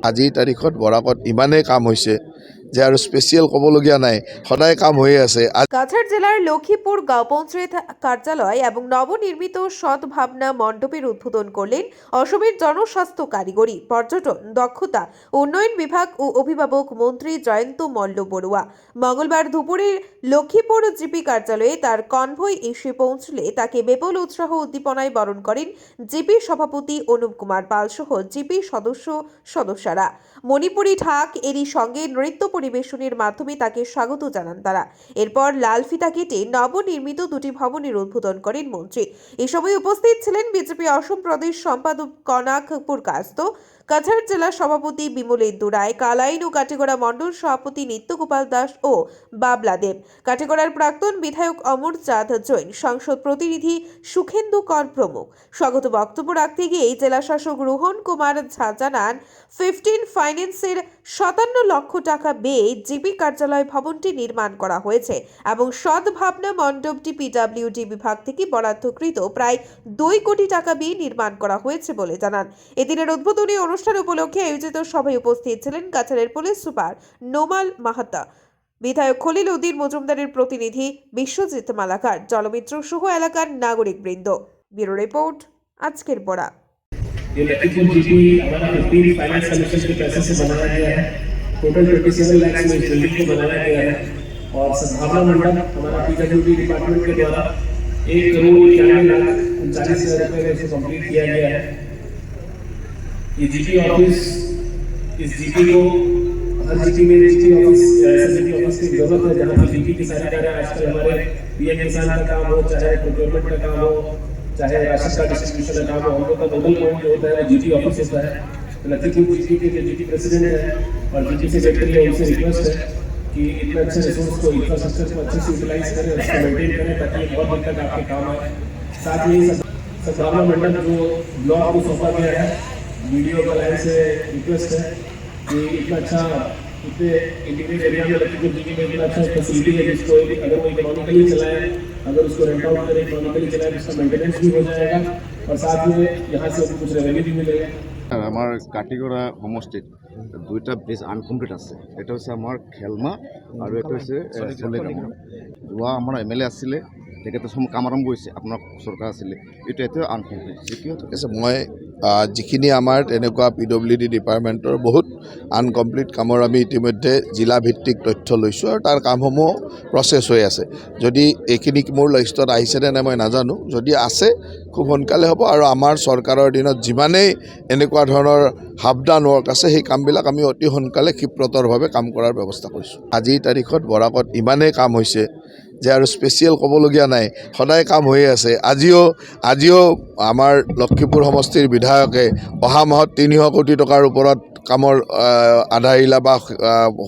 আজিৰ তাৰিখত বৰাকত ইমানেই কাম হৈছে যে আৰু স্পেচিয়েল ক'বলগীয়া নাই, সদায় কাম হৈ আছে। কাছাড় জেলার লক্ষ্মীপুর গাঁও পঞ্চায়েত কার্যালয় এবং নবনির্মিত সদ্ভাবনা মণ্ডপের উদ্বোধন করলেন অসমের জনস্বাস্থ্য কারিগরি পর্যটন দক্ষতা উন্নয়ন বিভাগ ও অভিভাবক মন্ত্রী জয়ন্ত মল্ল বড়ুয়া। মঙ্গলবার দুপুরে লক্ষ্মীপুর জিপি কার্যালয়ে তার কনভয় এসে পৌঁছলে তাকে বিপুল উৎসাহ উদ্দীপনায় বরণ করেন জিপি সভাপতি অনুপ কুমার পাল সহ জিপি সদস্যরা। মণিপুরি ঢাক এরই সঙ্গে নৃত্য পরিবেশনের মাধ্যমে তাকে স্বাগত জানান তারা। এরপর লাল ফিতা কেটে নবনির্মিত দুটি ভবনের উদ্বোধন করেন মন্ত্রী। এই সময় উপস্থিত ছিলেন বিজেপি অসম প্রদেশ সম্পাদক কনাক পুরকাস্ত, কাছাড় জেলা সভাপতি বিমলেন্দু রায়, কালাইন ও কাটিগড়া মণ্ডল সভাপতি নিত্যগোপাল দাস ও বাবলা দেব, কাটিগড়ার প্রাক্তন বিধায়ক অমর চাঁদ জৈন, সংসদ প্রতিনিধি সুখেন্দু কর প্রমুখ। স্বাগত বক্তব্য রাখতে গিয়ে জেলা শাসক রোহন কুমার ঝা জানান 15 ফাইন্যান্সের 57 লক্ষ টাকা ব্যয়ে জিপি কার্যালয় ভবনটি নির্মাণ করা হয়েছে এবং সদ্ভাবনা মণ্ডপটি পিডব্লিউডি বিভাগ থেকে বরাদ্দকৃত প্রায় 2 কোটি টাকা ব্যয়ে নির্মাণ করা হয়েছে বলে জানান। এদিনের উদ্বোধনী অনুষ্ঠান উপলক্ষে আয়োজিত সভায় উপস্থিত ছিলেন কাছাড়ের পুলিশ সুপার নোমাল মাহাতা, বিধায়ক খলিল উদ্দিন মজুমদারের প্রতিনিধি বিশ্বজিৎ মালাকার, জলমিত্র সহ এলাকার নাগরিকবৃন্দ। ব্যুরো রিপোর্ট, আজকের বড়া। ये लखीमपुर जीपी हमारा 15 फाइनेंस कमीशन के पैसे से बनाया गया है। टोटल 27 लाख में इस बिल्डिंग को बनाया गया है और सद्भावना मंडप हमारा पीडब्ल्यूडी डिपार्टमेंट के द्वारा 1,91,39,40,000 रुपए में इसे कंप्लीट किया गया है। ये जीपी ऑफिस, इस जीपी को हर जीपी में जीपी ऑफिस की जरूरत है, जहाँ पर जीपी की सारी कार्य आजकल हमारे पीएम किसान का काम हो, चाहे प्रोक्योरमेंट का काम हो, चाहे राशन का डिस्ट्रीब्यूशन का काम हो, हम लोग का नोडल पॉइंट जो होता है जीपी ऑफिस होता है। तो लखीमपुर जीपी के जो जीपी प्रेसिडेंट है और जीपी सेक्रेटरी है, उनसे रिक्वेस्ट है कि इतना अच्छे रिसोर्स को, इंफ्रास्ट्रक्चर को अच्छे से यूटिलाइज करें, उसको मेंटेन करें ताकि बहुत दिन तक आपके काम आए। साथ ही सद्भावना मंडप जो ब्लॉक को सौंपा गया है, वीडियो का लाइन से रिक्वेस्ट है कि इतना अच्छा, इतने इंटीग्रेटेड एरिया में लखीमपुर जीपी में इतना अच्छा फैसिलिटी है जिसको अगर वो इकोनॉमिकली चलाए, अगर उसको रेंट आउट करें, इकोनॉमिकली चलाए, उसका मेंटेनेंस भी हो जाएगा और साथ में यहाँ से कुछ रेवेन्यू भी मिलेगा। আমার কাটিগড়া সমষ্টিত দুইটা ব্রিজ আনকমপ্লিট আছে। এটা হচ্ছে আমার খেলমা আৰু এটা হৈছে চলেকামা। যোৱা আমাৰ MLA আছিলে, তেখেতে কাম আৰম্ভ কৰিছে, আপোনাৰ চৰকাৰ আছিলে, এইটো এতিয়াও আনকমপ্লিট। ঠিক আছে, মই যিখিনি আমাৰ তেনেকুৱা PWD ডিপাৰ্টমেণ্টৰ বহুত আনকমপ্লিট কামৰ আমি ইতিমধ্যে জিলাভিত্তিক তথ্য লৈছোঁ আৰু তাৰ কামসমূহ প্ৰচেছ হৈ আছে। যদি এইখিনি মোৰ লিষ্টত আহিছেনে নাই মই নাজানো, যদি আছে খুব সোনকালে হ'ব আৰু আমাৰ চৰকাৰৰ দিনত যিমানেই এনেকুৱা ধৰণৰ হাফ ডান ৱৰ্ক আছে সেই কামবিলাক আমি অতি সোনকালে ক্ষিপ্ৰতৰভাৱে কাম কৰাৰ ব্যৱস্থা কৰিছোঁ। আজিৰ তাৰিখত বৰাকত ইমানেই কাম হৈছে যে আৰু স্পেচিয়েল ক'বলগীয়া নাই, সদায় কাম হৈ আছে। আজিও আমাৰ লক্ষীপুৰ সমষ্টিৰ বিধায়কে অহা মাহত 300 কোটি টকাৰ ওপৰত কামৰ আধাৰিলা বা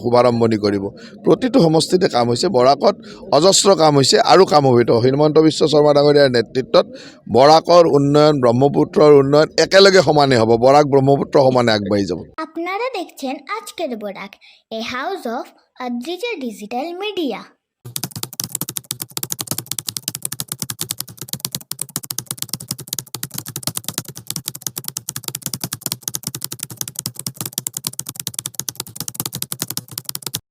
শুভাৰম্ভণি কৰিব। প্ৰতিটো সমষ্টিতে কাম হৈছে, বৰাকত অজস্ৰ কাম হৈছে আৰু কাম হ'ব। হিমন্ত বিশ্ব শৰ্মা ডাঙৰীয়াৰ নেতৃত্বত বৰাকৰ উন্নয়ন, ব্ৰহ্মপুত্ৰৰ উন্নয়ন একেলগে সমানে হ'ব, বৰাক ব্ৰহ্মপুত্ৰ সমানে আগবাঢ়ি যাব। আপনারা দেখছেন আজকের Barak, a house of digital media.